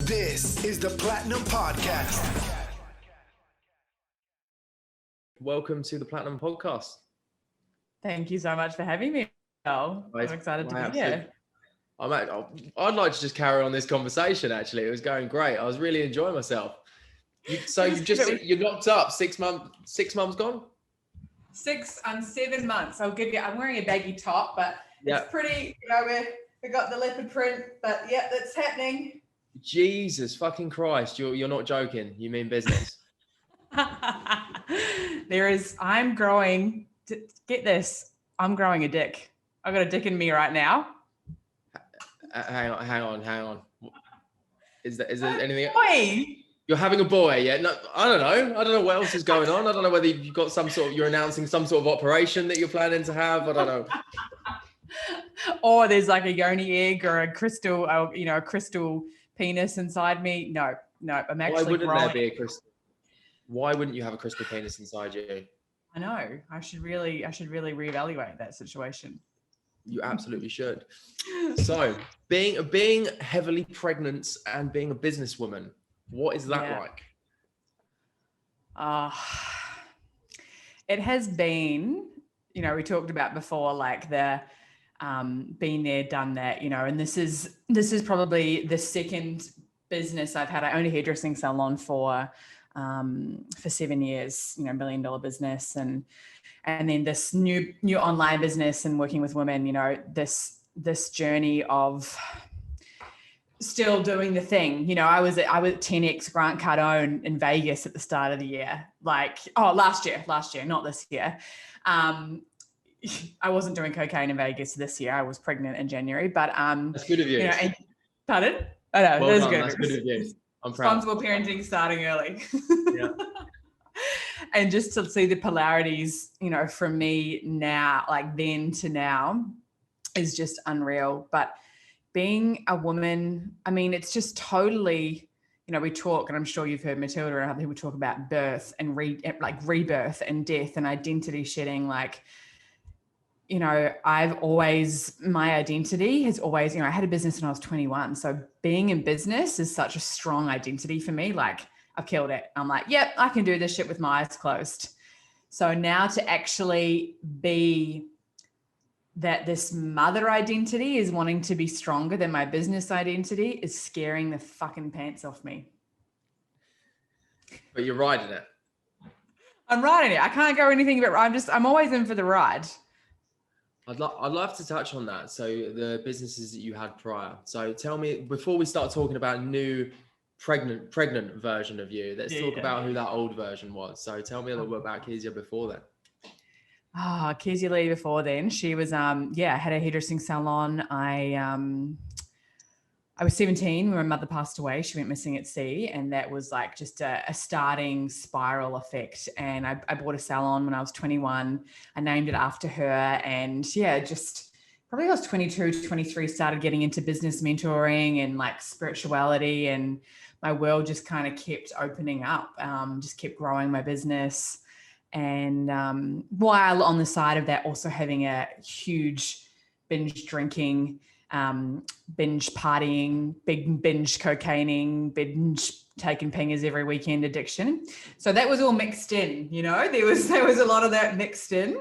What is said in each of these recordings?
This is the Platinum Podcast. Welcome to the Platinum Podcast. Thank you so much for having me, Mel. I'm excited to be here. I'd like to just carry on this conversation, actually. It was going great. I was really enjoying myself. You're locked up 6 months gone? 6 and 7 months. I'm wearing a baggy top, but it's pretty, we got the leopard print, but yeah, that's happening. Jesus fucking Christ. You're not joking. You mean business? I'm growing, get this, I'm growing a dick. I've got a dick in me right now. Hang on. Is there anything? Boy. You're having a boy, yeah? No, I don't know what else is going on. I don't know whether you've got you're announcing some sort of operation that you're planning to have. I don't know. Or there's like a yoni egg or a crystal penis inside me. No, I'm actually Why wouldn't there be a crystal? Why wouldn't you have a crystal penis inside you? I know. I should really reevaluate that situation. You absolutely should. So, being heavily pregnant and being a businesswoman, what is that like? It has been, we talked about before, like the been there, done that, and this is probably the second business I've had. I owned a hairdressing salon for 7 years, $1 million business, and then this new online business and working with women, this journey of still doing the thing. I was at 10X Grant Cardone in Vegas at the start of the year, last year, not this year. I wasn't doing cocaine in Vegas this year. I was pregnant in January, but that's good of you. Pardon? I know, well that's done. good. That's good of you. I'm proud. Responsible parenting starting early. Yeah. And just to see the polarities, from me now, like then to now, is just unreal. But being a woman, it's just totally, we talk, and I'm sure you've heard Matilda and other people talk about birth and rebirth and death and identity shedding. My identity has always, I had a business when I was 21. So being in business is such a strong identity for me. I've killed it. I'm like, yep, I can do this shit with my eyes closed. So now to actually be that this mother identity is wanting to be stronger than my business identity is scaring the fucking pants off me. But you're riding it. I'm riding it. I can't go anything but I'm always in for the ride. I'd love to touch on that. So the businesses that you had prior. So tell me, before we start talking about new pregnant version of you, let's talk about who that old version was. So tell me a little bit about Keezia before then. Keezia Leigh before then. She was, had a hairdressing salon. I was 17 when my mother passed away. She went missing at sea, and that was like just a starting spiral effect. And I bought a salon when I was 21. I named it after her, and just probably I was 22, 23, started getting into business mentoring and like spirituality, and my world just kind of kept opening up, just kept growing my business. And while on the side of that, also having a huge binge drinking, binge partying, big binge cocaining, binge taking pingers every weekend addiction. So that was all mixed in, there was a lot of that mixed in,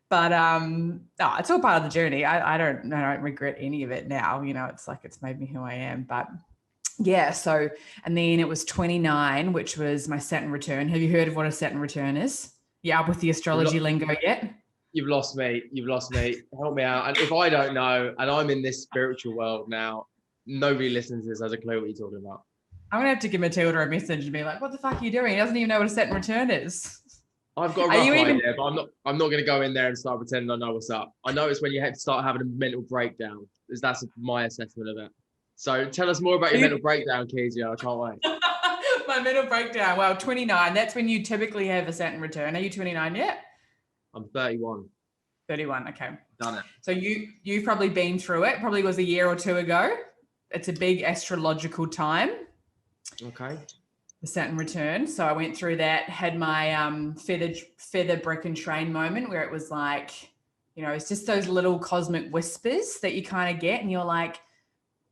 but it's all part of the journey. I don't regret any of it now. It's made me who I am. But yeah, so, and then it was 29, which was my Saturn return. Have you heard of what a Saturn return is? Yeah, up with the astrology lingo yet? You've lost me. Help me out. And if I don't know, and I'm in this spiritual world now, nobody listening to this has a clue what you're talking about. I'm going to have to give Matilda a message and be like, what the fuck are you doing? He doesn't even know what a Saturn return is. I've got a rough idea, but I'm not going to go in there and start pretending I know what's up. I know it's when you start having a mental breakdown. That's my assessment of it. So tell us more about your mental breakdown, Keezia. I can't wait. My mental breakdown. Well, 29. That's when you typically have a Saturn return. Are you 29 yet? I'm 31. 31. Okay. Done it. So you've probably been through it. Probably was a year or two ago. It's a big astrological time. Okay. The Saturn return. So I went through that, had my feather brick and train moment where it was like, it's just those little cosmic whispers that you kind of get and you're like,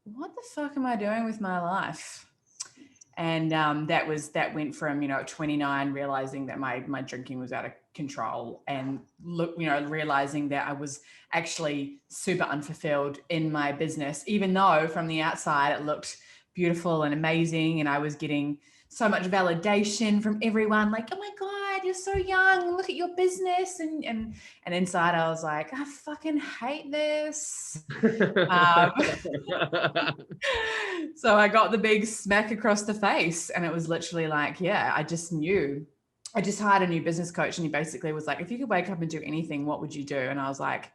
what the fuck am I doing with my life? And that went from, at 29, realizing that my drinking was out of control, and realizing that I was actually super unfulfilled in my business, even though from the outside it looked beautiful and amazing. And I was getting so much validation from everyone, like, oh my God, you're so young, look at your business. And inside I was like, I fucking hate this. So I got the big smack across the face, and it was literally like, yeah, I just knew. I just hired a new business coach, and he basically was like, if you could wake up and do anything, what would you do? And I was like,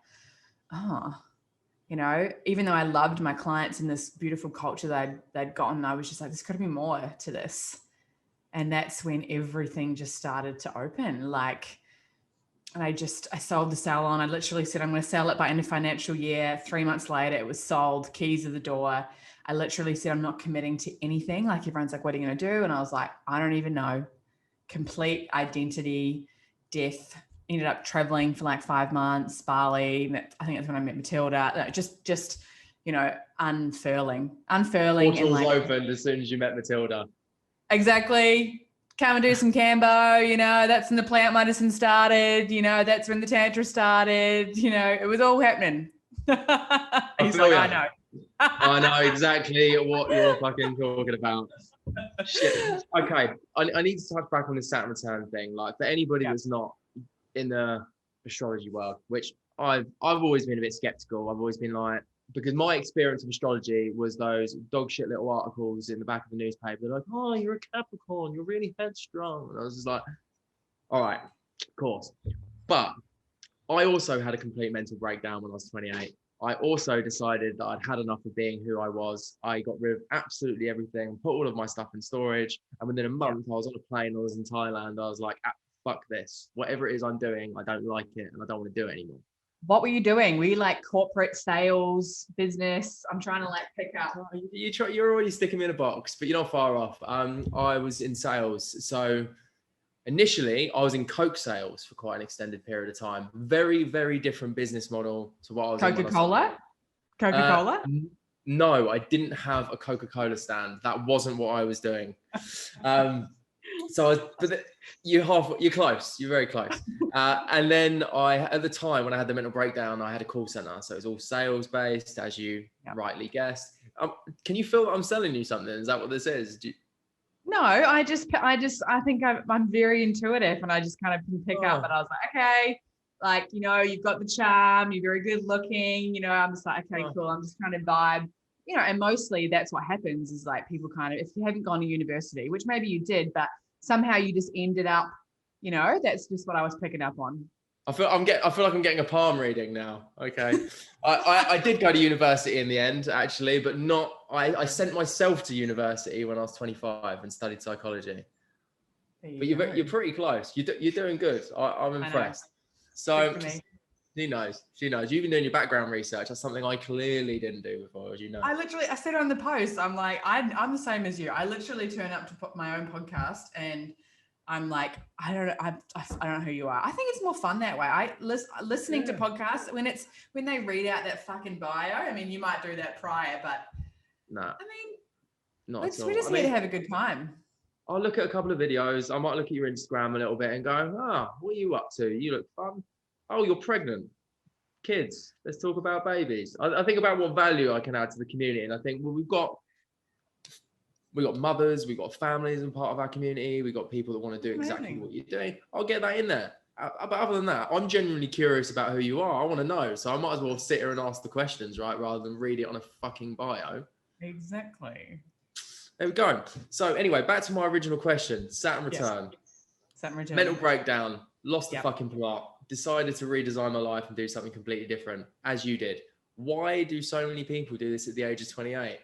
even though I loved my clients and this beautiful culture that they'd gotten, I was just like, there's got to be more to this. And that's when everything just started to open. And I sold the salon. I literally said, I'm going to sell it by end of financial year. 3 months later, it was sold, keys of the door. I literally said, I'm not committing to anything. Like, everyone's like, what are you going to do? And I was like, I don't even know. Complete identity, death. Ended up traveling for like 5 months, Bali. I think that's when I met Matilda. No, just unfurling. Portals and like, opened as soon as you met Matilda. Exactly. Come and do some Cambo, that's when the plant medicine started, that's when the Tantra started, it was all happening. He's like, I know. I know exactly what you're fucking talking about. Shit. Okay. I need to touch back on the Saturn return thing. Like, for anybody that's not in the astrology world, which I've always been a bit skeptical. I've always been like, because my experience of astrology was those dog shit little articles in the back of the newspaper. They're like, oh, you're a Capricorn, you're really headstrong. And I was just like, all right, of course. But I also had a complete mental breakdown when I was 28. I also decided that I'd had enough of being who I was. I got rid of absolutely everything, put all of my stuff in storage. And within a month, I was on a plane, I was in Thailand. I was like, fuck this. Whatever it is I'm doing, I don't like it and I don't want to do it anymore. What were you doing? Were you like corporate sales, business? I'm trying to like pick up. You're already sticking me in a box, but you're not far off. I was in sales. So initially I was in Coke sales for quite an extended period of time. Very, very different business model to what I was Coca-Cola? Coca-Cola? No, I didn't have a Coca-Cola stand. That wasn't what I was doing. You're close. You're very close. And then at the time when I had the mental breakdown, I had a call center. So it was all sales based, as you rightly guessed. Can you feel that I'm selling you something? Is that what this is? No, I think I'm very intuitive, and I just kind of can pick up. But I was like, okay, like, you've got the charm, you're very good looking, I'm just like, okay, cool. I'm just trying to vibe, and mostly that's what happens is like people kind of, if you haven't gone to university, which maybe you did, but somehow you just ended up, that's just what I was picking up on. I feel like I'm getting a palm reading now. Okay. I did go to university in the end, actually, but I sent myself to university when I was 25 and studied psychology. But you're pretty close. You're doing good. I'm impressed. So who knows? You've been doing your background research. That's something I clearly didn't do before, as you know. I said on the post, I'm like, I'm the same as you. I literally turn up to put my own podcast, and I'm like, I don't know who you are. I think it's more fun that way. Listening to podcasts when they read out that fucking bio. I mean, you might do that prior, but no. I mean, not at all. We're just here to have a good time. I'll look at a couple of videos. I might look at your Instagram a little bit and go, what are you up to? You look fun. Oh, you're pregnant. Kids. Let's talk about babies. I think about what value I can add to the community. And I think, well, we've got mothers, we've got families and part of our community. We've got people that want to do exactly what you're doing. I'll get that in there. But other than that, I'm genuinely curious about who you are. I want to know. So I might as well sit here and ask the questions, right? Rather than read it on a fucking bio. Exactly. There we go. So anyway, back to my original question. Saturn return. Saturn return. Mental breakdown. Lost the fucking plot. Decided to redesign my life and do something completely different, as you did. Why do so many people do this at the age of 28?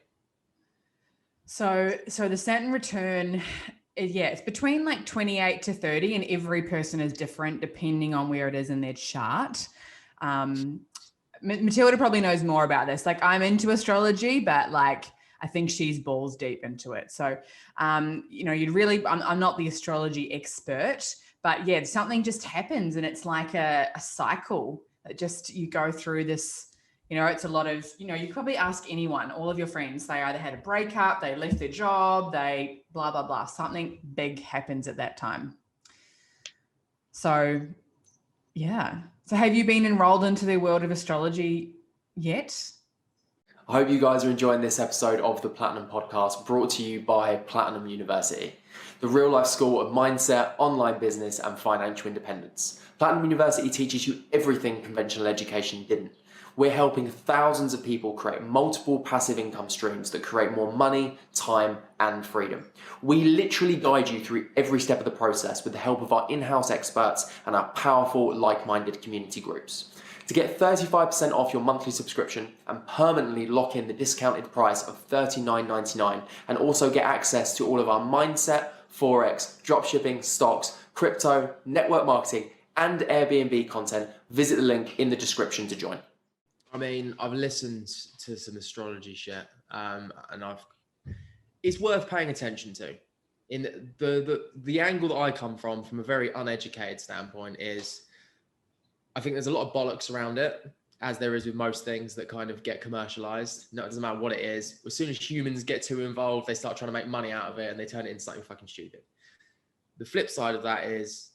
So the Saturn return, it's between like 28 to 30, and every person is different depending on where it is in their chart. Matilda probably knows more about this. Like, I'm into astrology, but like, I think she's balls deep into it. So, I'm not the astrology expert, but yeah, something just happens, and it's like a cycle that just, you go through this You know, it's a lot of, you know, you probably ask anyone, all of your friends, they either had a breakup, they left their job, they blah, blah, blah, something big happens at that time. So, yeah. So have you been enrolled into the world of astrology yet? I hope you guys are enjoying this episode of the Platinum Podcast, brought to you by Platinum University, the real-life school of mindset, online business, and financial independence. Platinum University teaches you everything conventional education didn't. We're helping thousands of people create multiple passive income streams that create more money, time, and freedom. We literally guide you through every step of the process with the help of our in-house experts and our powerful, like-minded community groups. To get 35% off your monthly subscription and permanently lock in the discounted price of $39.99, and also get access to all of our mindset, forex, dropshipping, stocks, crypto, network marketing, and Airbnb content, visit the link in the description to join. I mean, I've listened to some astrology shit, and it's worth paying attention to. In the angle that I come from a very uneducated standpoint, is I think there's a lot of bollocks around it, as there is with most things that kind of get commercialized. No, it doesn't matter what it is. As soon as humans get too involved, they start trying to make money out of it, and they turn it into something fucking stupid. The flip side of that is,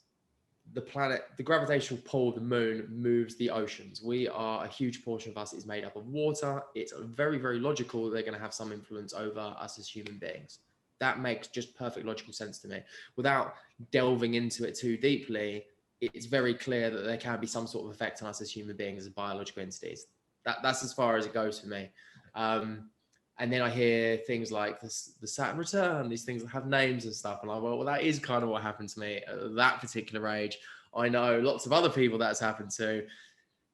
the planet, the gravitational pull of the moon moves the oceans. A huge portion of us is made up of water. It's very, very logical they're going to have some influence over us as human beings. That makes just perfect logical sense to me. Without delving into it too deeply, it's very clear that there can be some sort of effect on us as human beings, as biological entities. That's as far as it goes for me. And then I hear things like the Saturn return, these things that have names and stuff. And I'm like, well, that is kind of what happened to me at that particular age. I know lots of other people that's happened to.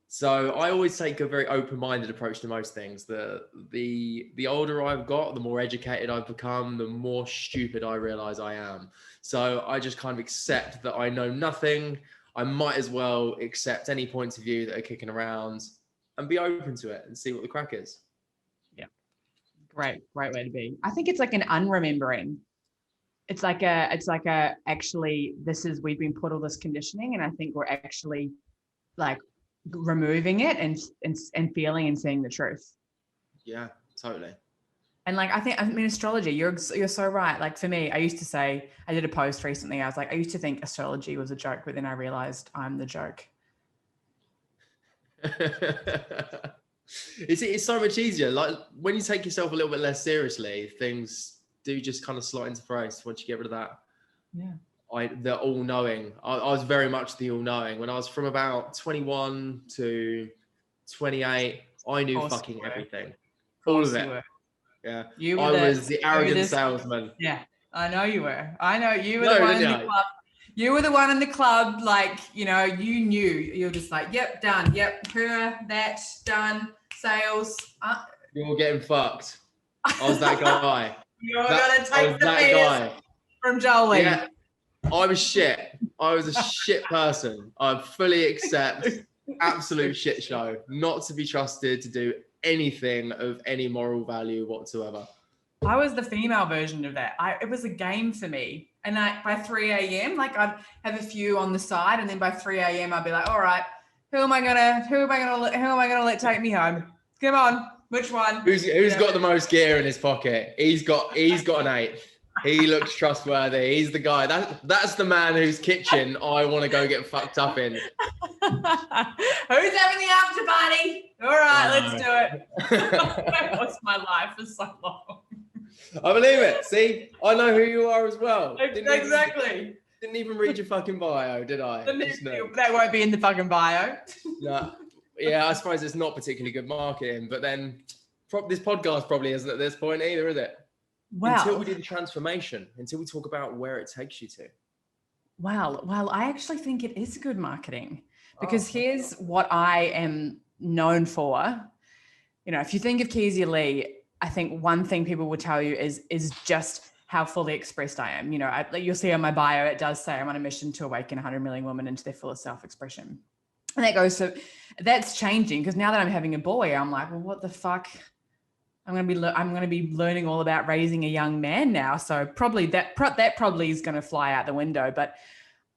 So I always take a very open-minded approach to most things. The older I've got, the more educated I've become, the more stupid I realize I am. So I just kind of accept that I know nothing. I might as well accept any points of view that are kicking around and be open to it and see what the crack is. Great way to be. I think it's like an unremembering. It's like actually, we've been put all this conditioning, and I think we're actually like removing it and feeling and seeing the truth. Yeah, totally. And like, I mean, astrology, you're so right. Like for me, I used to say, I did a post recently. I was like, I used to think astrology was a joke, but then I realized I'm the joke. It's so much easier. Like when you take yourself a little bit less seriously, things do just kind of slot into place once you get rid of that. Yeah. The all-knowing. I was very much the all-knowing. When I was from about 21 to 28, I knew fucking everything. All of it. Yeah. I was the arrogant salesman. Yeah, I know you were. I know you were the one in the club. You were the one in the club, like, you know, you knew. You're just like, yep, done. Yep, her, that, done. Sales. You're getting fucked. I was that guy. You're going to take the piss from Jolie. Yeah, I was shit. I was a shit person. I fully accept absolute shit show. Not to be trusted to do anything of any moral value whatsoever. I was the female version of that. It was a game for me. And by 3 a.m., like I'd have a few on the side, and then by 3 a.m. I'd be like, all right, who am I gonna let take me home? Come on, which one? Who's got the most gear in his pocket? He's got an 8. He looks trustworthy. He's the guy. That's the man whose kitchen I want to go get fucked up in. Who's having the after party? All right, let's do it. I've lost my life for so long. I believe it. See, I know who you are as well. Exactly. Didn't even read your fucking bio, did I? That won't be in the fucking bio. No. Yeah, I suppose it's not particularly good marketing, but then this podcast probably isn't at this point either, is it? Well, until we do the transformation, until we talk about where it takes you to. Well, I actually think it is good marketing, because here's what I am known for. You know, if you think of Keezia Leigh, I think one thing people will tell you is just how fully expressed I am. You know, you'll see on my bio, it does say I'm on a mission to awaken 100 million women into their fullest self-expression. And that's changing, because now that I'm having a boy, I'm like, well, what the fuck? I'm going to be learning all about raising a young man now. So probably that probably is going to fly out the window. But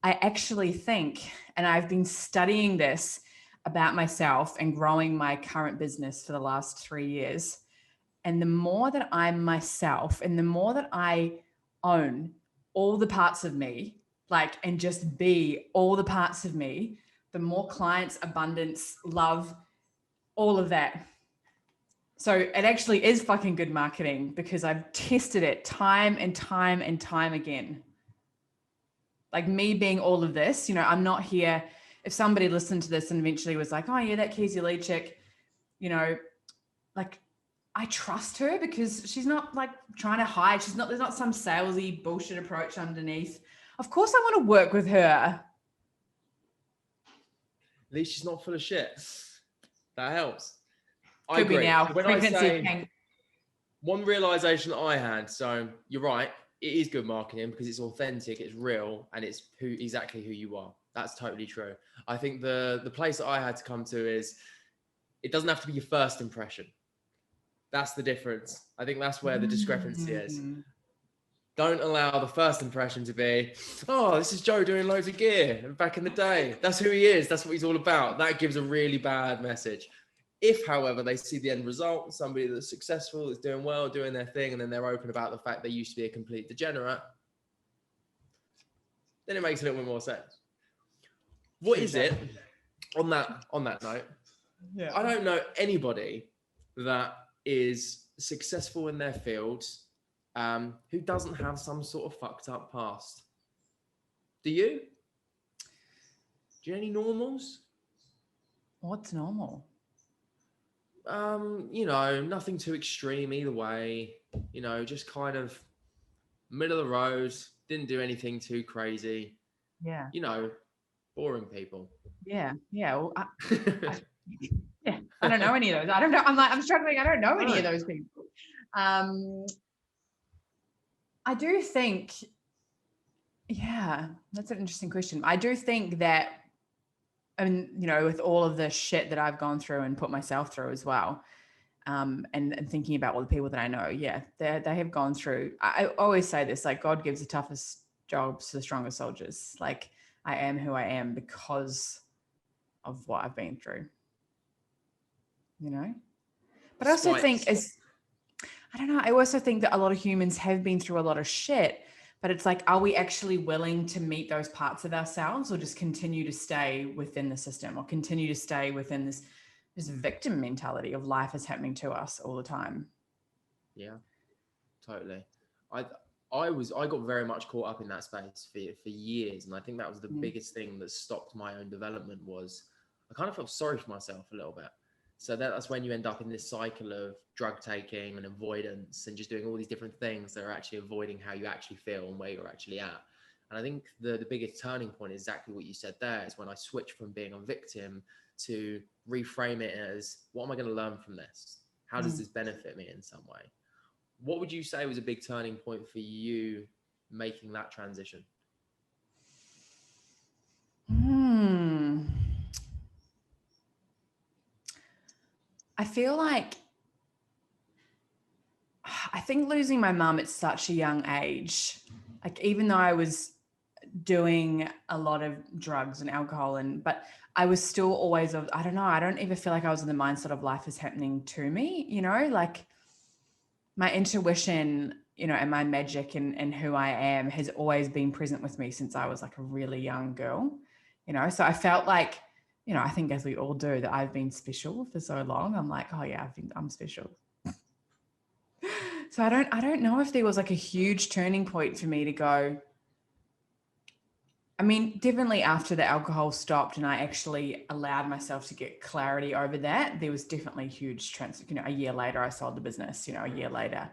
I actually think, and I've been studying this, about myself and growing my current business for the last 3 years. And the more that I'm myself and the more that I own all the parts of me, like, and just be all the parts of me, the more clients, abundance, love, all of that. So it actually is fucking good marketing because I've tested it time and time and time again. Like me being all of this, you know, I'm not here. If somebody listened to this and eventually was like, oh yeah, that Keezia Leigh chick, you know, like I trust her because she's not like trying to hide. There's not some salesy bullshit approach underneath. Of course I want to work with her. At least she's not full of shit. That helps. I Could be agree. now. When Pregnancy I say can... one realization that I had, so you're right, it is good marketing because it's authentic, it's real, and it's exactly who you are. That's totally true. I think the place that I had to come to is it doesn't have to be your first impression. That's the difference. I think that's where the discrepancy is. Don't allow the first impression to be, oh, this is Joe doing loads of gear back in the day. That's who he is. That's what he's all about. That gives a really bad message. If, however, they see the end result, somebody that's successful, that's doing well, doing their thing, and then they're open about the fact they used to be a complete degenerate, then it makes a little bit more sense. What is it on that note? Yeah. I don't know anybody that is successful in their field who doesn't have some sort of fucked up past. Do you? Do you know any normals? What's normal? You know, nothing too extreme either way. You know, just kind of middle of the road. Didn't do anything too crazy. Yeah. You know, boring people. Yeah. Well, I don't know any of those. I don't know. I'm struggling. I don't know any of those people. I do think, yeah, that's an interesting question. I do think that, I mean, you know, with all of the shit that I've gone through and put myself through as well, and thinking about all the people that I know, yeah, they have gone through. I always say this, like, God gives the toughest jobs to the strongest soldiers. Like, I am who I am because of what I've been through, you know? But I also think I also think that a lot of humans have been through a lot of shit, but it's like, are we actually willing to meet those parts of ourselves or just continue to stay within the system or continue to stay within this victim mentality of life is happening to us all the time? Yeah, totally. I got very much caught up in that space for years. And I think that was the biggest thing that stopped my own development was I kind of felt sorry for myself a little bit. So that's when you end up in this cycle of drug taking and avoidance and just doing all these different things that are actually avoiding how you actually feel and where you're actually at. And I think the biggest turning point is exactly what you said there is when I switched from being a victim to reframe it as, what am I going to learn from this? How does this benefit me in some way? What would you say was a big turning point for you making that transition? I feel like, I think losing my mum at such a young age, like even though I was doing a lot of drugs and alcohol but I was still always, I don't know, I don't even feel like I was in the mindset of life is happening to me, you know, like my intuition, you know, and my magic and who I am has always been present with me since I was like a really young girl, you know? So I felt like, you know, I think as we all do, that I've been special for so long. I'm like, oh yeah, I'm special. So I don't know if there was like a huge turning point for me to go. I mean, definitely after the alcohol stopped and I actually allowed myself to get clarity over that, there was definitely huge you know, a year later, I sold the business, you know, a year later,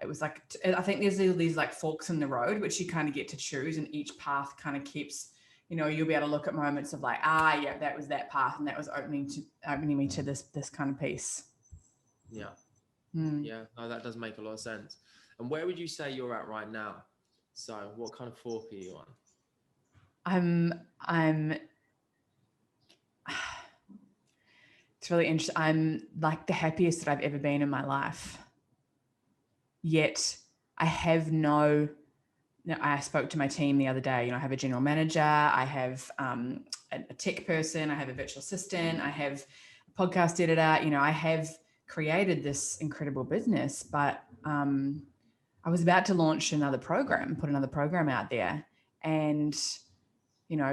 it was like, I think there's these like forks in the road, which you kind of get to choose and each path kind of keeps, you know, you'll be able to look at moments of like, yeah, that was that path. And that was opening me to this kind of piece. Yeah. Yeah, no, that does make a lot of sense. And where would you say you're at right now? So what kind of fork are you on? It's really interesting. I'm like the happiest that I've ever been in my life. Yet I have no I spoke to my team the other day. I have a general manager, I have a tech person, I have a virtual assistant, I have a podcast editor. I have created this incredible business, but I was about to launch another program, put another program out there. And,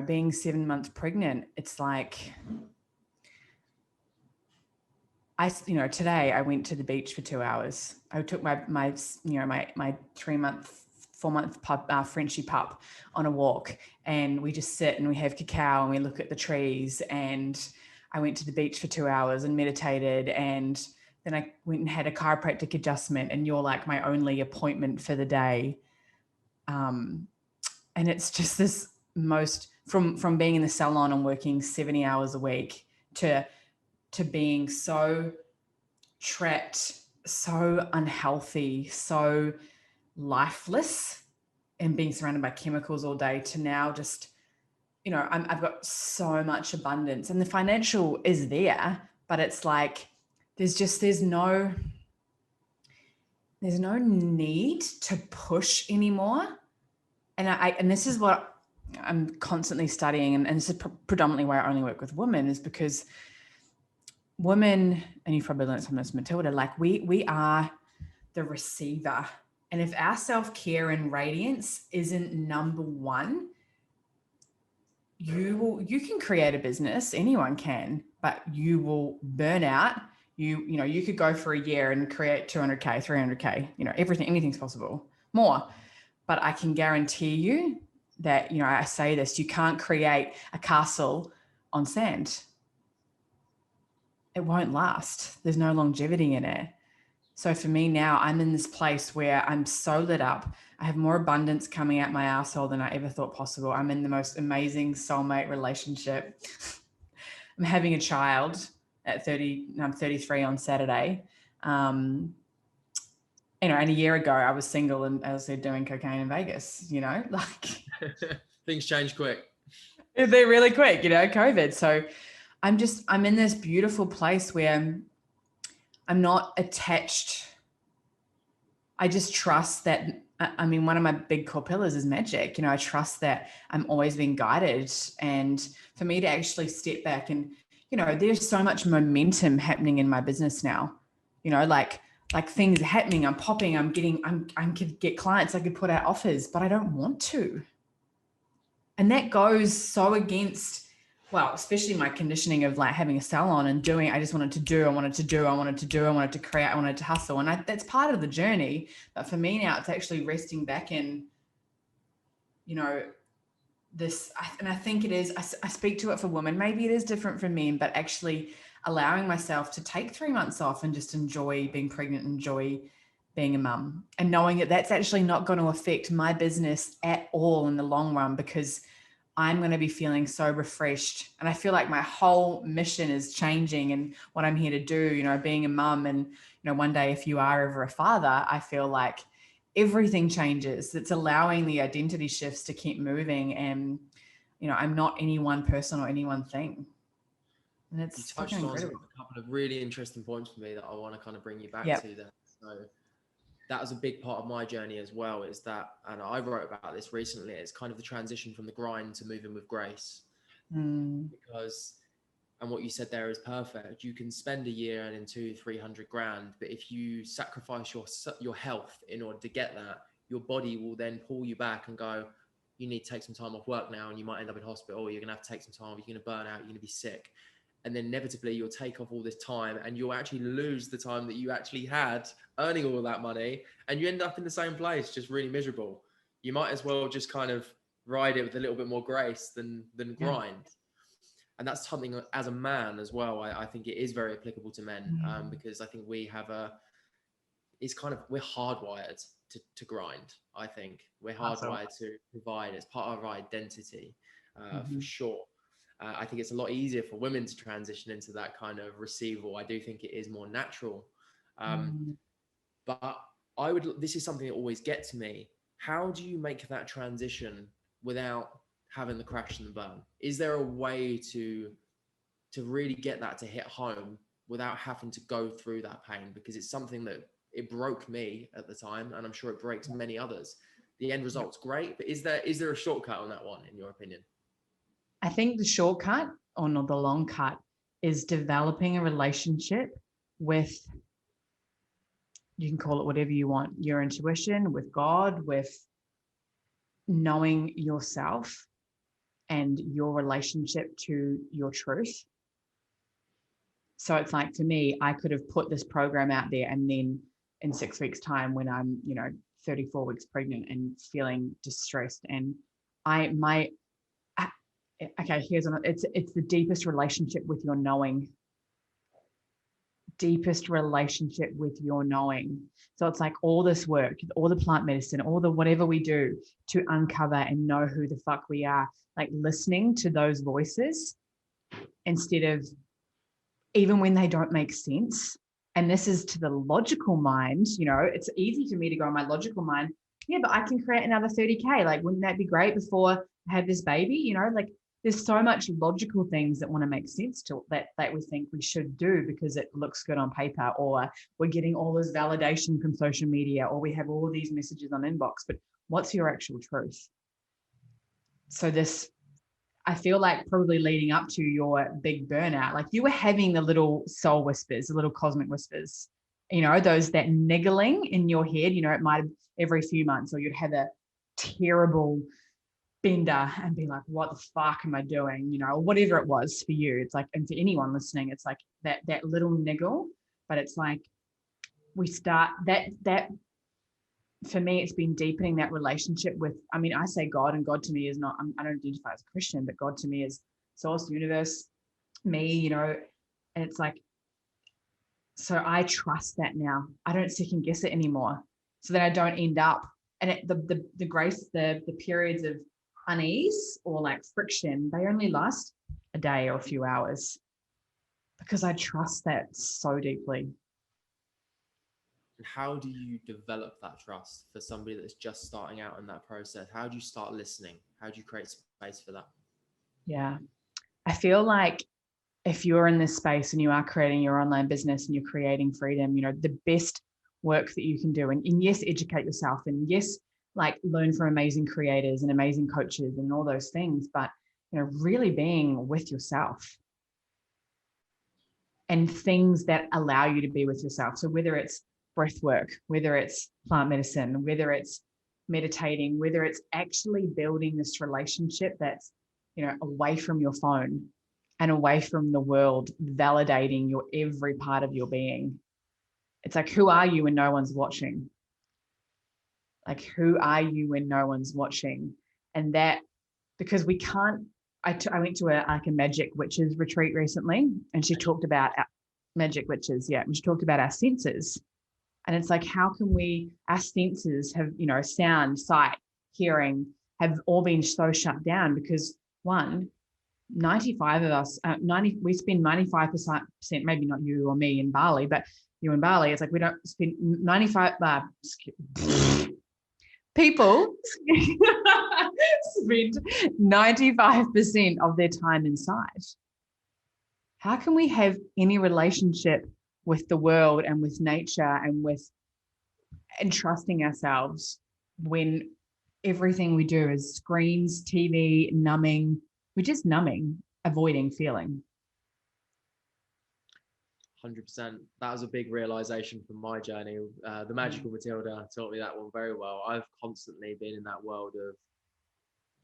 being 7 months pregnant, it's like, today I went to the beach for 2 hours. I took my 3-month, 4-month pup, Frenchie pup on a walk, and we just sit and we have cacao and we look at the trees. And I went to the beach for 2 hours and meditated, and then I went and had a chiropractic adjustment, and you're like my only appointment for the day. And it's just this from being in the salon and working 70 hours a week to being so trapped, so unhealthy, so lifeless, and being surrounded by chemicals all day, to now just, I've got so much abundance, and the financial is there, but it's like, there's no need to push anymore. And this is what I'm constantly studying. And this is predominantly why I only work with women, is because women, and you've probably learned from this, Matilda, like we are the receiver. And if our self-care and radiance isn't number one, you can create a business, anyone can, but you will burn out. You could go for a year and create 200K, 300K, anything's possible, more. But I can guarantee you that, I say this, you can't create a castle on sand. It won't last. There's no longevity in it. So for me now, I'm in this place where I'm so lit up. I have more abundance coming out my asshole than I ever thought possible. I'm in the most amazing soulmate relationship. I'm having a child at 30. I'm 33 on Saturday. And a year ago I was single and, as I said, doing cocaine in Vegas, like things change quick. They're really quick, COVID. So I'm in this beautiful place where I'm not attached. I just trust that. One of my big core pillars is magic. I trust that I'm always being guided. And for me to actually step back and, there's so much momentum happening in my business now, like things are happening. I'm popping, I could get clients, I could put out offers, but I don't want to. And that goes so against, especially my conditioning of like having a salon and doing, I just wanted to do, I wanted to create, I wanted to hustle. And that's part of the journey. But for me now, it's actually resting back in, this, and I think it is, I speak to it for women, maybe it is different for men, but actually allowing myself to take 3 months off and just enjoy being pregnant, enjoy being a mum, and knowing that that's actually not going to affect my business at all in the long run, because I'm going to be feeling so refreshed. And I feel like my whole mission is changing and what I'm here to do, being a mum. And, one day if you are ever a father, I feel like everything changes. It's allowing the identity shifts to keep moving. And, I'm not any one person or any one thing. And it's fucking incredible. A couple of really interesting points for me that I want to kind of bring you back to there. So that was a big part of my journey as well, is that, and I wrote about this recently, it's kind of the transition from the grind to moving with grace. Because, and what you said there is perfect. You can spend a year earning 200-300 grand, but if you sacrifice your health in order to get that, your body will then pull you back and go, you need to take some time off work now, and you might end up in hospital, or you're going to have to take some time, you're going to burn out, you're going to be sick. And then inevitably you'll take off all this time and you'll actually lose the time that you actually had earning all of that money, and you end up in the same place, just really miserable. You might as well just kind of ride it with a little bit more grace than grind. And that's something as a man as well, I think it is very applicable to men, because I think we have we're hardwired to grind. I think we're hardwired to provide. It's part of our identity, for sure. I think it's a lot easier for women to transition into that kind of receival. I do think it is more natural. But this is something that always gets to me. How do you make that transition without having the crash and the burn? Is there a way to really get that to hit home without having to go through that pain? Because it's something that it broke me at the time, and I'm sure it breaks many others. the end result's great, but is there a shortcut on that one, in your opinion? I think the shortcut, or not the long cut, is developing a relationship with, you can call it whatever you want, your intuition, with God, with knowing yourself and your relationship to your truth. So it's like, for me, I could have put this program out there, and then in 6 weeks' time, when I'm, 34 weeks pregnant and feeling distressed, and it's the deepest relationship with your knowing. Deepest relationship with your knowing. So it's like all this work, all the plant medicine, all the whatever we do to uncover and know who the fuck we are, like listening to those voices instead of, even when they don't make sense. And this is to the logical mind, it's easy for me to go in my logical mind. Yeah, but I can create another 30K. Like, wouldn't that be great before I have this baby? Like, there's so much logical things that want to make sense to that we think we should do because it looks good on paper, or we're getting all this validation from social media, or we have all these messages on inbox. But what's your actual truth? So this, I feel like, probably leading up to your big burnout, like you were having the little soul whispers, the little cosmic whispers, those, that niggling in your head, it might have every few months, or you'd have a terrible bender and be like, what the fuck am I doing? Or whatever it was for you. It's like, and for anyone listening, it's like that little niggle, but it's like we start that for me, it's been deepening that relationship with, I say God, and God to me is not, I don't identify as a Christian, but God to me is source, universe, me, and it's like, so I trust that now. I don't second guess it anymore, so that I don't end up, and the periods of unease or like friction, they only last a day or a few hours, because I trust that so deeply. And how do you develop that trust for somebody that's just starting out in that process? How do you start listening? How do you create space for that? Yeah, I feel like if you're in this space and you are creating your online business and you're creating freedom, the best work that you can do, and yes, educate yourself, and yes, like learn from amazing creators and amazing coaches and all those things, but really being with yourself and things that allow you to be with yourself. So whether it's breath work, whether it's plant medicine, whether it's meditating, whether it's actually building this relationship that's, away from your phone and away from the world, validating your every part of your being. It's like, who are you when no one's watching? Like, who are you when no one's watching? And that, because we can't, I went to a magic witches retreat recently, and she talked about magic witches. Yeah. And she talked about our senses. And it's like, how can our senses have, sound, sight, hearing, have all been so shut down because 95 of us, we spend 95%, maybe not you or me in Bali, but you in Bali, it's like we don't spend 95, people spend 95% of their time inside. How can we have any relationship with the world and with nature and trusting ourselves when everything we do is screens, TV, numbing? We're just numbing, avoiding feeling. 100%. That was a big realization from my journey. The Magical Matilda taught me that one very well. I've constantly been in that world of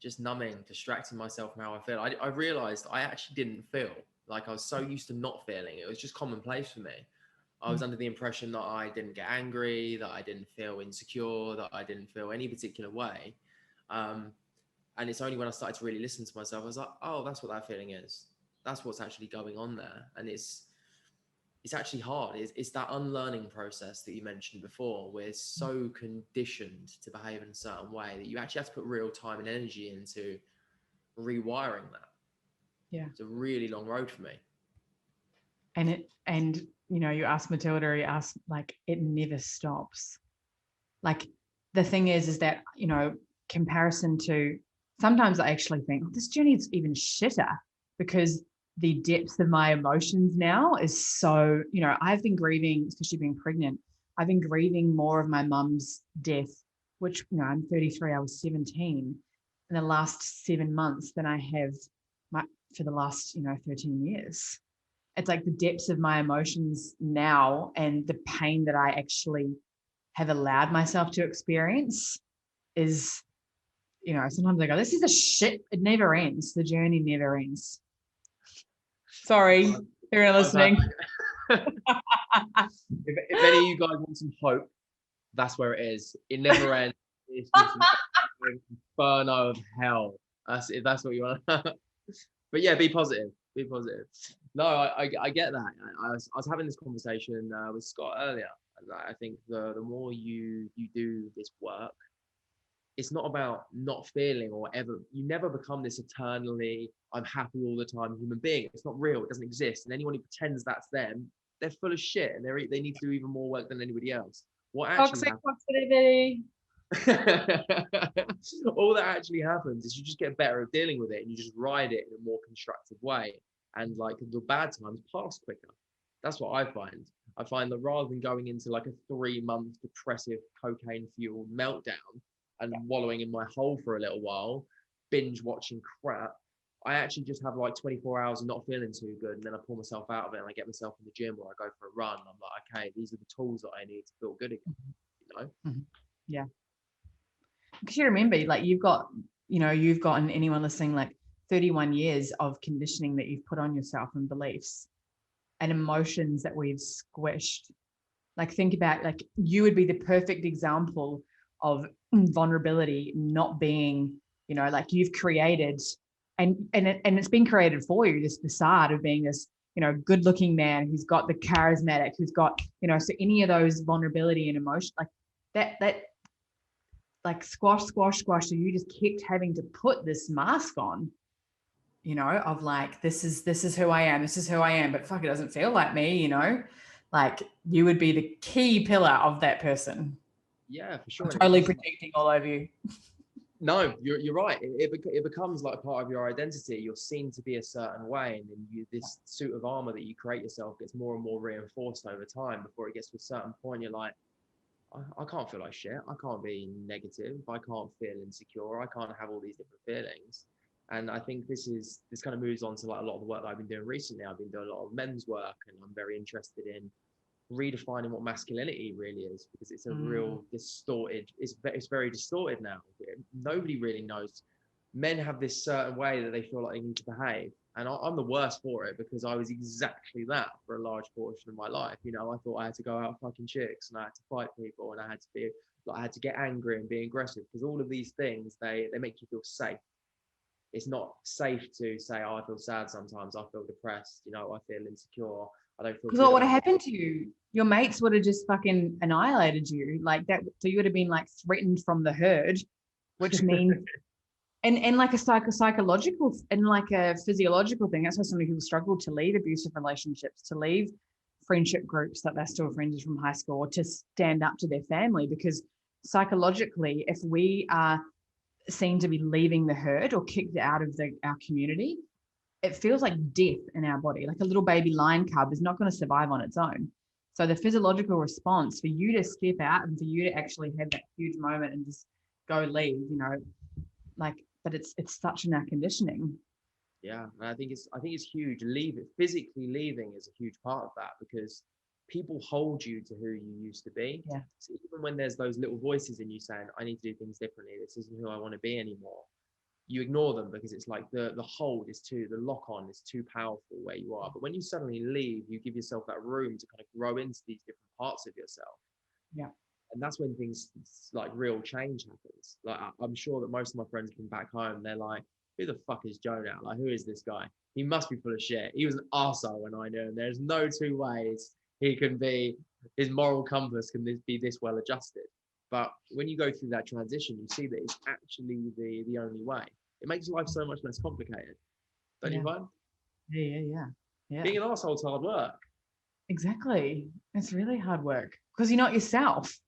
just numbing, distracting myself from how I feel. I realized I actually didn't feel. Like, I was so used to not feeling. It was just commonplace for me. I was under the impression that I didn't get angry, that I didn't feel insecure, that I didn't feel any particular way. And it's only when I started to really listen to myself, I was like, oh, that's what that feeling is. That's what's actually going on there. And it's actually hard. It's that unlearning process that you mentioned before. We're so conditioned to behave in a certain way that you actually have to put real time and energy into rewiring that. Yeah. It's a really long road for me. And you ask Matilda, you ask, like, it never stops. Like, the thing is that, comparison to, sometimes I actually think, this journey is even shitter because the depth of my emotions now is so, I've been grieving, especially being pregnant. I've been grieving more of my mum's death which, I'm 33, I was 17 in the last 7 months than I have for the last, 13 years. It's like the depths of my emotions now and the pain that I actually have allowed myself to experience is, sometimes I go, this is a shit. It never ends. The journey never ends. Sorry, if you're listening. If any of you guys want some hope, that's where it is. It never ends. It's just an inferno of hell. That's what you want. But yeah, be positive. Be positive. No, I get that. I was having this conversation with Scott earlier. And I think the more you do this work, it's not about not feeling or ever. You never become this eternally I'm happy all the time human being. It's not real. It doesn't exist. And anyone who pretends that's them, they're full of shit, and they need to do even more work than anybody else. What actually Toxic. all that actually happens is you just get better at dealing with it, and you just ride it in a more constructive way, and like the bad times pass quicker. That's what I find. I find that rather than going into like a 3-month depressive cocaine fueled meltdown and wallowing in my hole for a little while, binge watching crap, I actually just have like 24 hours of not feeling too good, and then I pull myself out of it and I get myself in the gym or I go for a run. I'm like, okay, these are the tools that I need to feel good again. Yeah. Because you remember, like you've got, and anyone listening, like 31 years of conditioning that you've put on yourself and beliefs and emotions that we've squished. Like think about, like you would be the perfect example of vulnerability not being, like you've created, and it's been created for you, this facade of being this, good looking man who's got the charismatic, who's got, so any of those vulnerability and emotion, like that like squash. So you just kept having to put this mask on, of like, this is who I am. This is who I am. But fuck, it doesn't feel like me, like you would be the key pillar of that person. Yeah, for sure. Totally projecting all over you. No, you're right. It becomes like part of your identity. You're seen to be a certain way, and then this suit of armor that you create yourself gets more and more reinforced over time before it gets to a certain point. You're like, I can't feel like shit. I can't be negative. I can't feel insecure. I can't have all these different feelings. And I think this kind of moves on to like a lot of the work that I've been doing recently. I've been doing a lot of men's work, and I'm very interested in redefining what masculinity really is, because it's a real distorted, it's very distorted now. Nobody really knows. Men have this certain way that they feel like they need to behave, and I'm the worst for it, because I was exactly that for a large portion of my life. I thought I had to go out fucking chicks, and I had to fight people, and I had to be like, I had to get angry and be aggressive, because all of these things, they make you feel safe. It's not safe to say, oh, I feel sad sometimes, I feel depressed, I feel insecure, I don't feel. Because what would have happened to you? Your mates would have just fucking annihilated you like that. So you would have been like threatened from the herd, which means, and like a psychological and like a physiological thing. That's why so many people struggle to leave abusive relationships, to leave friendship groups that they're still friends from high school, or to stand up to their family, because psychologically, if we are seen to be leaving the herd or kicked out of our community, it feels like death in our body. Like a little baby lion cub is not going to survive on its own. So the physiological response for you to step out and for you to actually have that huge moment and just go leave, but it's such in our conditioning. Yeah, and I think it's huge. Physically leaving is a huge part of that, because people hold you to who you used to be. Yeah. So even when there's those little voices in you saying, I need to do things differently, this isn't who I want to be anymore, you ignore them, because it's like the lock on is too powerful where you are. But when you suddenly leave, you give yourself that room to kind of grow into these different parts of yourself. Yeah. And that's when things like real change happens. Like I'm sure that most of my friends come back home, they're like, who the fuck is Joe now? Like, who is this guy? He must be full of shit. He was an arsehole when I knew him. There's no two ways he can be, his moral compass can be this well adjusted. But when you go through that transition, you see that it's actually the only way. It makes life so much less complicated. Don't you find? Yeah. Being an arsehole is hard work. Exactly. It's really hard work because you're not yourself.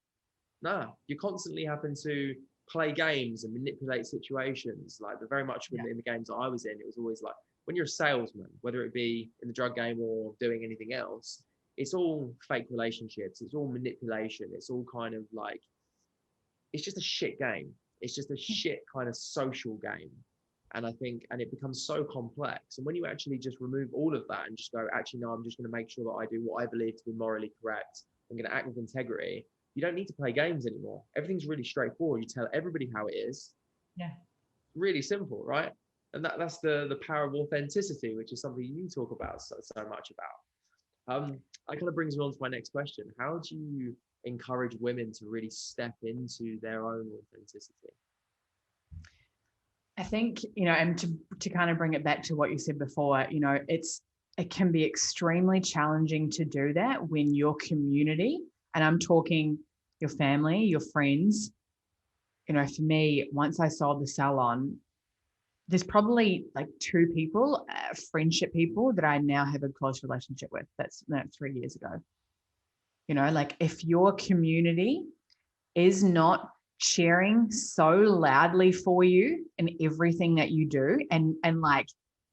No, you're constantly having to play games and manipulate situations. Like very much in the games that I was in, it was always like when you're a salesman, whether it be in the drug game or doing anything else, it's all fake relationships. It's all manipulation. It's all kind of like it's just a shit game. It's just a shit kind of social game. And I think, and it becomes so complex. And when you actually just remove all of that and just go, actually, no, I'm just going to make sure that I do what I believe to be morally correct. I'm going to act with integrity. You don't need to play games anymore. Everything's really straightforward. You tell everybody how it is. Yeah. Really simple, right? And that's the power of authenticity, which is something you talk about so much about. That kind of brings me on to my next question. How do you encourage women to really step into their own authenticity? I think, and to kind of bring it back to what you said before, it can be extremely challenging to do that when your community, and I'm talking your family, your friends, for me, once I sold the salon, there's probably like 2 people, friendship people that I now have a close relationship with. That's 3 years ago. Like if your community is not cheering so loudly for you in everything that you do, and like,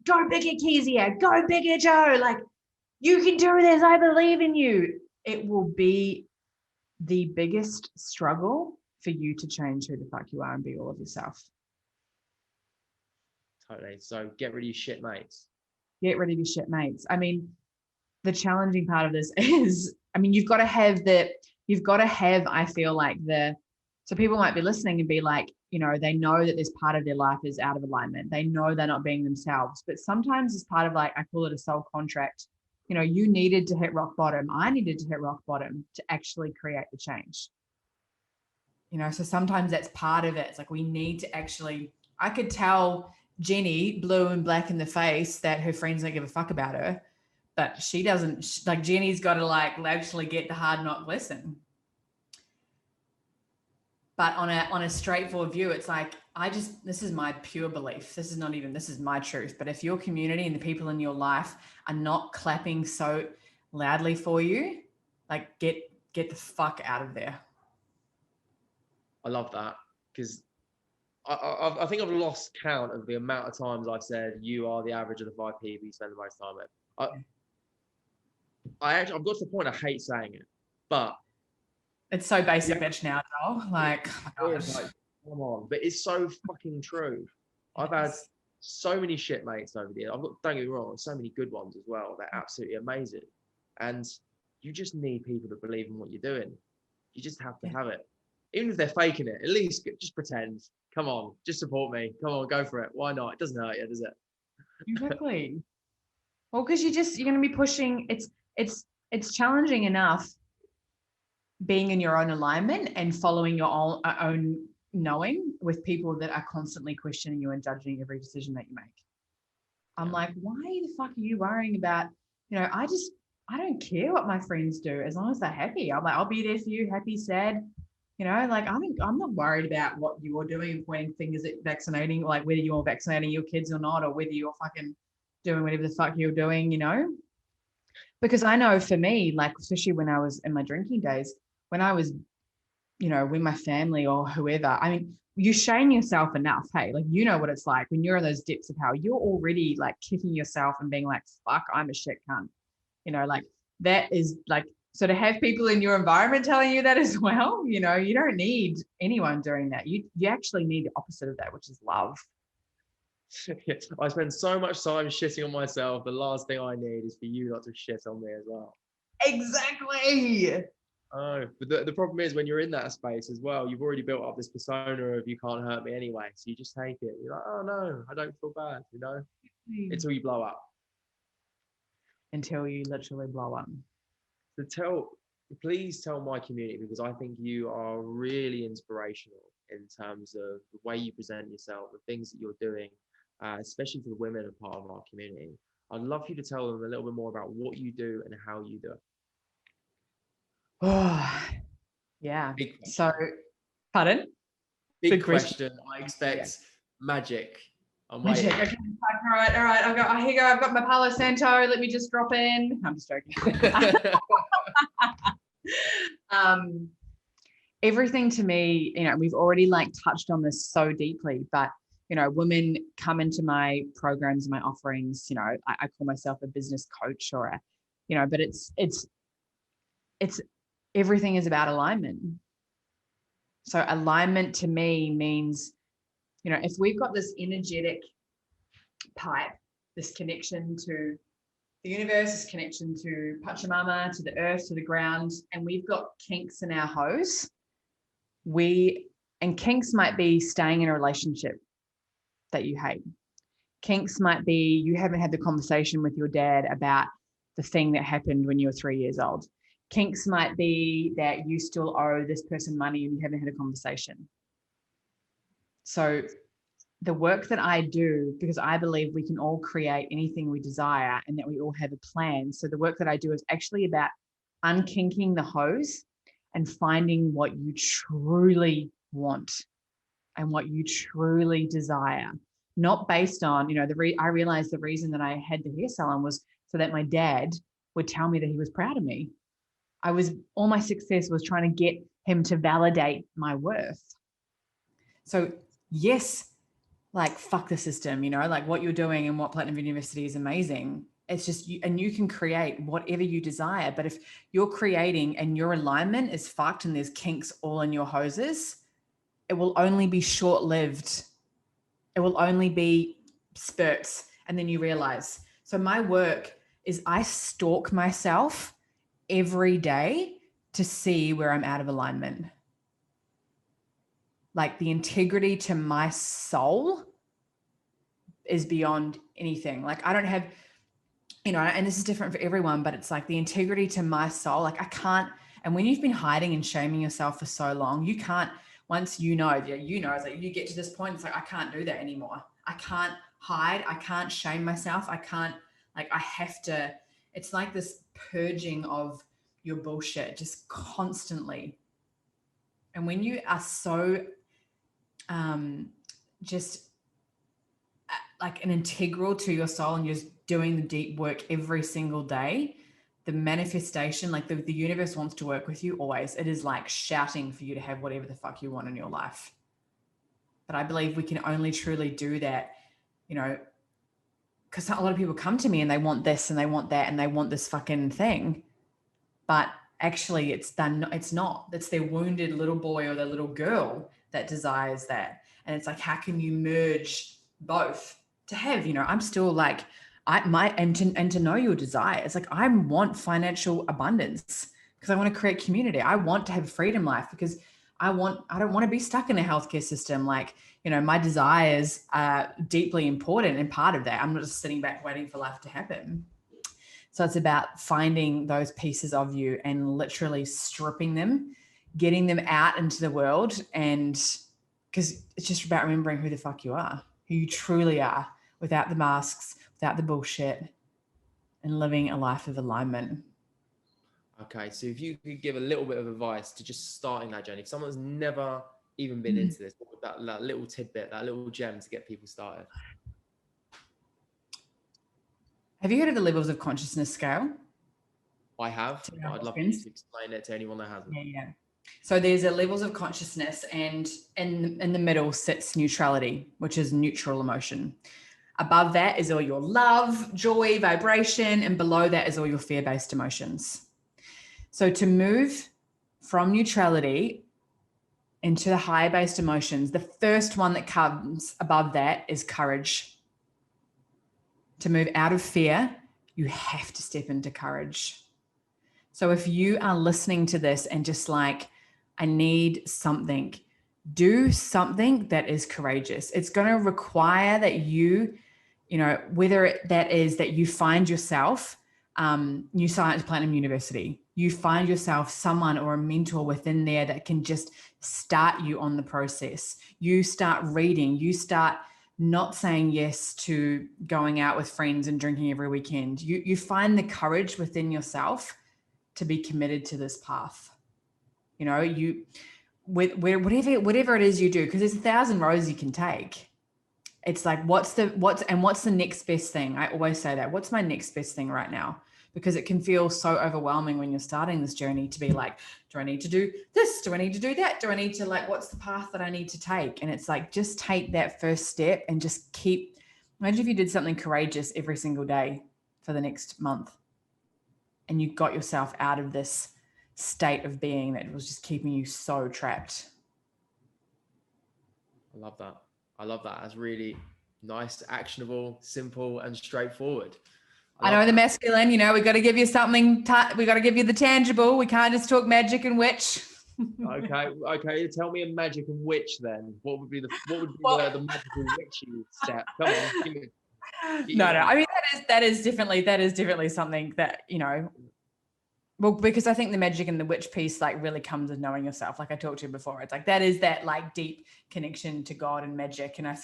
go bigger, Keezia, go bigger, Joe, like, you can do this, I believe in you, it will be the biggest struggle for you to change who the fuck you are and be all of yourself. Totally. So get rid of your shit mates. Get rid of your shit mates. I mean, the challenging part of this is, you've got to have, I feel like so people might be listening and be like, they know that this part of their life is out of alignment. They know they're not being themselves, but sometimes it's part of, like, I call it a soul contract. You needed to hit rock bottom. I needed to hit rock bottom to actually create the change. So sometimes that's part of it. It's like, we need to actually, I could tell Jenny blue and black in the face that her friends don't give a fuck about her, but she doesn't, like, Jenny's got to actually get the hard knock lesson. But on a straightforward view, it's like, this is my pure belief. This is my truth. But if your community and the people in your life are not clapping so loudly for you, like, get the fuck out of there. I love that, because I think I've lost count of the amount of times I've said, you are the average of the 5 people you spend the most time with. I've got to the point I hate saying it, but it's so basic bitch now, Joel. Like, oh my gosh. Like, come on, but it's so fucking true. I've had so many shit mates over the years. Don't get me wrong, so many good ones as well. They're absolutely amazing, and you just need people to believe in what you're doing. You just have to have it, even if they're faking it. At least just pretend. Come on, just support me. Come on, go for it. Why not? It doesn't hurt you, does it? Exactly. Well, because you're going to be pushing. It's challenging enough being in your own alignment and following your own knowing with people that are constantly questioning you and judging every decision that you make. I'm like, why the fuck are you worrying about, I don't care what my friends do as long as they're happy. I'm like, I'll be there for you, happy, sad. Like, I'm not worried about what you're doing and pointing fingers at vaccinating, like whether you're vaccinating your kids or not, or whether you're fucking doing whatever the fuck you're doing, Because I know for me, like, especially when I was in my drinking days, when I was, with my family or whoever, you shame yourself enough. Hey, like, what it's like when you're in those depths of hell, you're already like kicking yourself and being like, fuck, I'm a shit cunt. Like, that is like, so to have people in your environment telling you that as well, you don't need anyone doing that. You actually need the opposite of that, which is love. I spend so much time shitting on myself. The last thing I need is for you not to shit on me as well. Exactly. Oh, but the problem is when you're in that space as well, you've already built up this persona of you can't hurt me anyway. So you just take it. You're like, oh no, I don't feel bad, until you blow up. Until you literally blow up. So please tell my community, because I think you are really inspirational in terms of the way you present yourself, the things that you're doing, especially for the women are part of our community. I'd love for you to tell them a little bit more about what you do and how you do it. Oh, yeah. So, pardon? Big question. I expect magic. Magic. Okay. All right. Here you go. I've got my Palo Santo. Let me just drop in. I'm just joking. Everything to me, we've already like touched on this so deeply, but women come into my programs, my offerings, I call myself a business coach or but it's everything is about alignment. So alignment to me means, you know, if we've got this energetic pipe, this connection to the universe, this connection to Pachamama, to the earth, to the ground, and we've got kinks in our hose, and kinks might be staying in a relationship that you hate. Kinks might be you haven't had the conversation with your dad about the thing that happened when you were 3 years old. Kinks might be that you still owe this person money and you haven't had a conversation. So the work that I do, because I believe we can all create anything we desire and that we all have a plan. So the work that I do is actually about unkinking the hose and finding what you truly want and what you truly desire. Not based on, you know, I realized the reason that I had the hair salon was so that my dad would tell me that he was proud of me. All my success was trying to get him to validate my worth. So yes, like fuck the system, you know, like what you're doing and what Platinum University is amazing. It's just you, and you can create whatever you desire. But if you're creating and your alignment is fucked and there's kinks all in your hoses, it will only be short-lived. It will only be spurts. And then you realize. So my work is I stalk myself every day to see where I'm out of alignment. Like the integrity to my soul is beyond anything. Like I don't have, you know, and this is different for everyone, but it's like the integrity to my soul. Like I can't, and when you've been hiding and shaming yourself for so long, you can't, once you know, it's like you get to this point, it's like, I can't do that anymore. I can't hide. I can't shame myself. I can't, like, I have to, it's like this purging of your bullshit just constantly. And when you are so just like an integral to your soul and you're just doing the deep work every single day, the manifestation, like the universe wants to work with you always. It is like shouting for you to have whatever the fuck you want in your life. But I believe we can only truly do that, you know, because a lot of people come to me and they want this and they want that and they want this fucking thing. But actually it's not. It's their wounded little boy or their little girl that desires that. And it's like, how can you merge both to have, you know, I'm still like, and to know your desire. It's like, I want financial abundance because I want to create community. I want to have a freedom life because I don't want to be stuck in a healthcare system. Like, you know, my desires are deeply important and part of that. I'm not just sitting back waiting for life to happen. So it's about finding those pieces of you and literally stripping them, getting them out into the world. And because it's just about remembering who the fuck you are, who you truly are, without the masks, without the bullshit, and living a life of alignment. Okay, so if you could give a little bit of advice to just starting that journey, if someone's never even been into this, that little tidbit, that little gem to get people started. Have you heard of the levels of consciousness scale? I have. I'd love you to explain it to anyone that hasn't. Yeah. So there's a levels of consciousness, and in the middle sits neutrality, which is neutral emotion. Above that is all your love, joy, vibration, and below that is all your fear-based emotions. So to move from neutrality into the higher-based emotions, the first one that comes above that is courage. To move out of fear, you have to step into courage. So if you are listening to this and just like, I need something, do something that is courageous. It's going to require that you know, whether that is that you find yourself, New Science Platinum University, you find yourself someone or a mentor within there that can just start you on the process. You start reading, you start not saying yes to going out with friends and drinking every weekend. You find the courage within yourself to be committed to this path. You know, whatever it is you do, because there's 1,000 roads you can take. It's like, what's the next best thing? I always say that. What's my next best thing right now? Because it can feel so overwhelming when you're starting this journey to be like, do I need to do this? Do I need to do that? Do I need to, like, what's the path that I need to take? And it's like, just take that first step and just imagine if you did something courageous every single day for the next month and you got yourself out of this state of being that was just keeping you so trapped. I love that. I love that. That's really nice, actionable, simple, and straightforward. I know the masculine, we got to give you something, we got to give you the tangible. We can't just talk magic and witch. Okay. Tell me a magic and witch then. What would be the magical witchy step? Come on, give me. No. I mean, that is definitely something that, well, because I think the magic and the witch piece like really comes with knowing yourself. Like I talked to you before, it's like that is that like deep connection to God and magic. And I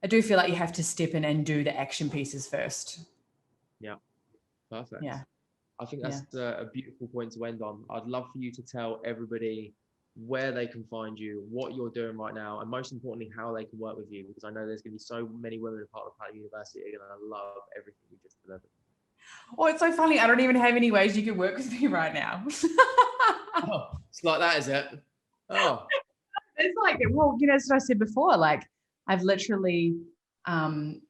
do feel like you have to step in and do the action pieces first. Yeah, perfect. Yeah, I think that's a beautiful point to end on. I'd love for you to tell everybody where they can find you, what you're doing right now, and most importantly, how they can work with you, because I know there's going to be so many women a part of Platinum University, and I love everything you just delivered. Oh, it's so funny. I don't even have any ways you can work with me right now. Oh, it's like that, is it? Oh. It's like, well, as I said before, like I've literally, I mean,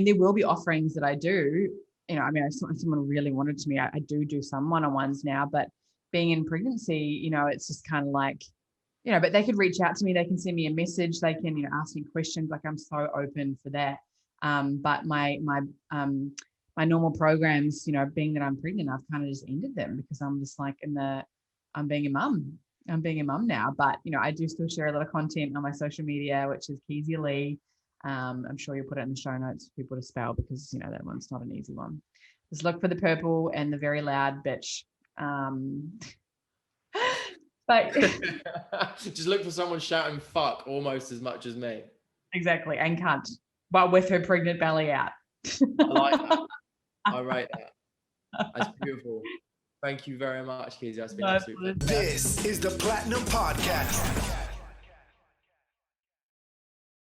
there will be offerings that I do, if someone really wanted to me, I do some one-on-ones now, but being in pregnancy, it's just kind of like, but they could reach out to me, they can send me a message, they can, ask me questions, like I'm so open for that. But my normal programs, being that I'm pregnant, I've kind of just ended them because I'm just like I'm being a mum now, but I do still share a lot of content on my social media, which is Keezia Leigh. I'm sure you'll put it in the show notes for people to spell because that one's not an easy one. Just look for the purple and the very loud bitch. But just look for someone shouting fuck almost as much as me. Exactly, and cunt, but with her pregnant belly out. I like that. I rate that. That's beautiful. Thank you very much, Keezia. It's been absolutely. This is the Platinum Podcast.